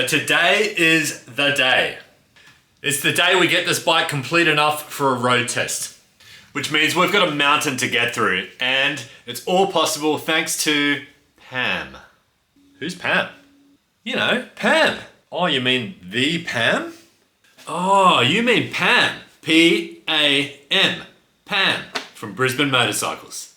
So today is the day. It's the day we get this bike complete enough for a road test. Which means we've got a mountain to get through, and it's all possible thanks to Pam. Who's Pam? You know, Pam. Oh, you mean the Pam? Oh, you mean Pam. P-A-M. Pam from Brisbane Motorcycles.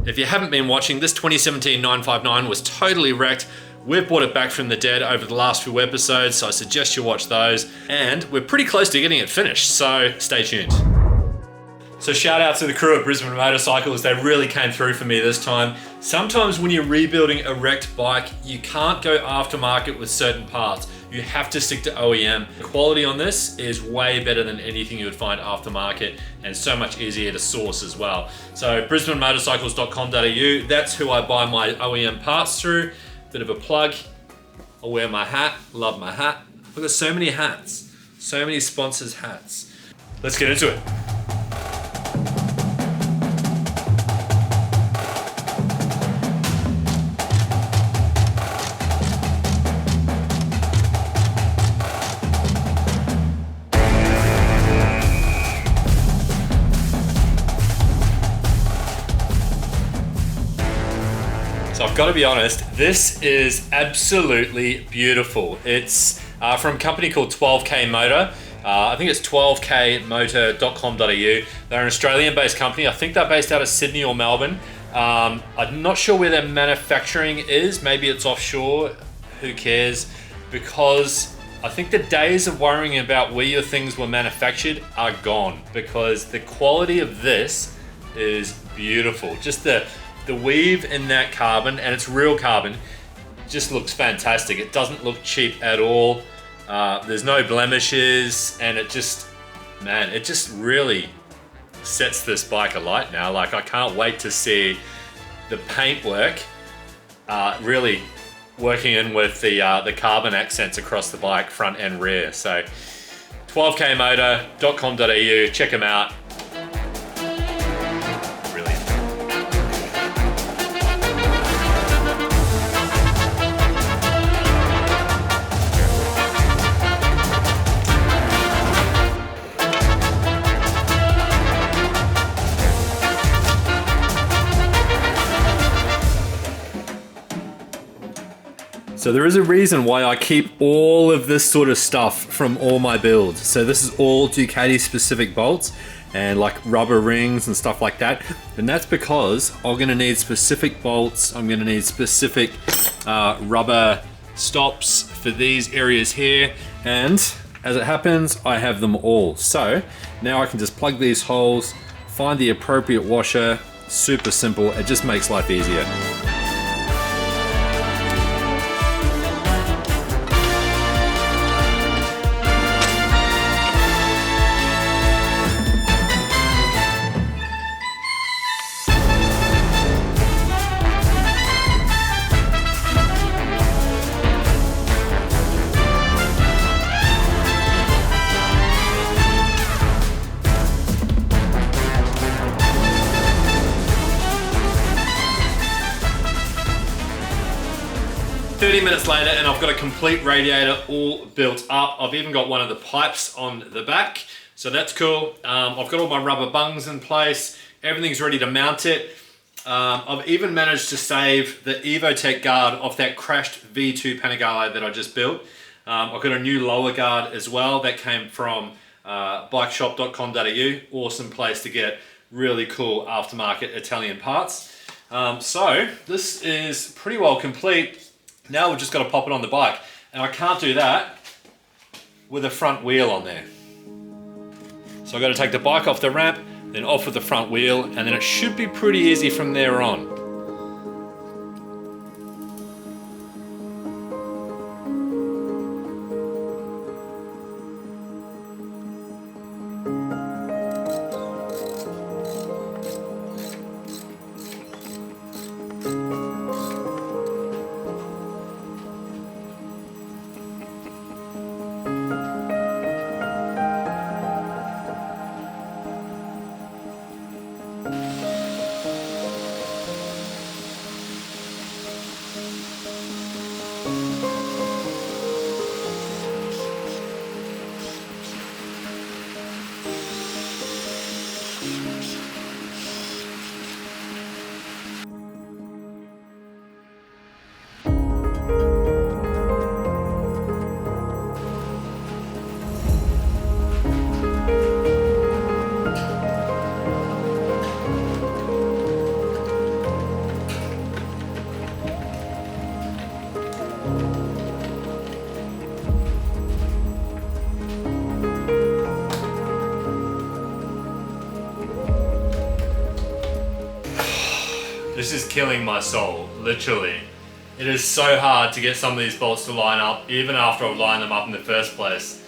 If you haven't been watching, this 2017 959 was totally wrecked. We've brought it back from the dead over the last few episodes, so I suggest you watch those. And we're pretty close to getting it finished, so stay tuned. So shout out to the crew at Brisbane Motorcycles. They really came through for me this time. Sometimes when you're rebuilding a wrecked bike, you can't go aftermarket with certain parts. You have to stick to OEM. The quality on this is way better than anything you would find aftermarket, and so much easier to source as well. So brisbanemotorcycles.com.au, that's who I buy my OEM parts through. Bit of a plug. I'll wear my hat, love my hat. I've got so many hats, so many sponsors' hats. Let's get into it. I've got to be honest, this is absolutely beautiful. It's from a company called 12K Motor. I think it's 12kmotor.com.au. They're an Australian-based company. I think they're based out of Sydney or Melbourne. I'm not sure where their manufacturing is. Maybe it's offshore. Who cares? Because I think the days of worrying about where your things were manufactured are gone, because the quality of this is beautiful. Just the weave in that carbon, and it's real carbon, just looks fantastic. It doesn't look cheap at all. There's no blemishes, and it just really sets this bike alight now. Like, I can't wait to see the paintwork really working in with the carbon accents across the bike, front and rear. So 12kmotor.com.au, check them out. 'So there is a reason why I keep all of this sort of stuff from all my builds. So this is all Ducati specific bolts and like rubber rings and stuff like that. And that's because I'm gonna need specific bolts. I'm gonna need specific rubber stops for these areas here. And as it happens, I have them all. So now I can just plug these holes, find the appropriate washer. Super simple, it just makes life easier. Minutes later, and I've got a complete radiator all built up. I've even got one of the pipes on the back, so that's cool. I've got all my rubber bungs in place. Everything's ready to mount it. I've even managed to save the Evotech guard off that crashed V2 Panigale that I just built. I've got a new lower guard as well that came from bikeshop.com.au. Awesome place to get really cool aftermarket Italian parts. So this is pretty well complete. Now we've just got to pop it on the bike, and I can't do that with a front wheel on there. So I've got to take the bike off the ramp, then off with the front wheel, and then it should be pretty easy from there on. This is killing my soul, literally. It is so hard to get some of these bolts to line up, even after I've lined them up in the first place.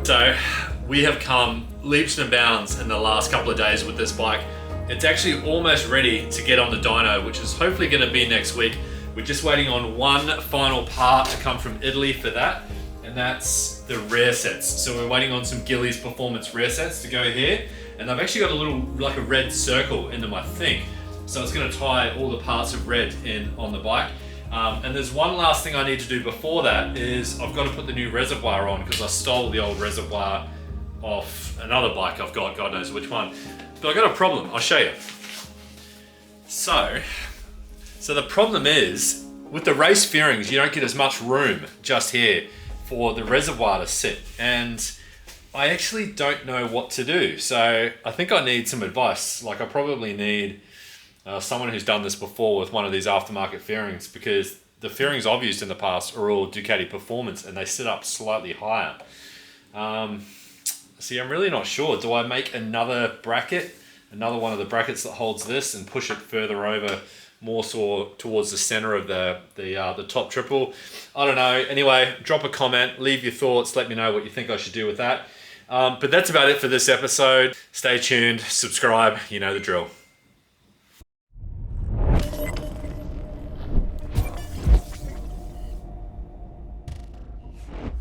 So we have come leaps and bounds in the last couple of days with this bike. It's actually almost ready to get on the dyno, which is hopefully going to be next week. We're just waiting on one final part to come from Italy for that, and that's the rear sets. So we're waiting on some Gillies Performance rear sets to go here, and I've actually got a little, like a red circle in them, I think. So it's going to tie all the parts of red in on the bike. And there's one last thing I need to do before that is I've got to put the new reservoir on, because I stole the old reservoir off another bike I've got, God knows which one. But I've got a problem, I'll show you. So the problem is, with the race fairings, you don't get as much room just here for the reservoir to sit. And I actually don't know what to do. So I think I need some advice. Like I probably need someone who's done this before with one of these aftermarket fairings, because the fairings I've used in the past are all Ducati Performance and they sit up slightly higher. See, I'm really not sure. Do I make another bracket, another one of the brackets that holds this, and push it further over, more so towards the center of the top triple? I don't know. Anyway, drop a comment, leave your thoughts, let me know what you think I should do with that. But that's about it for this episode. Stay tuned, subscribe, you know the drill.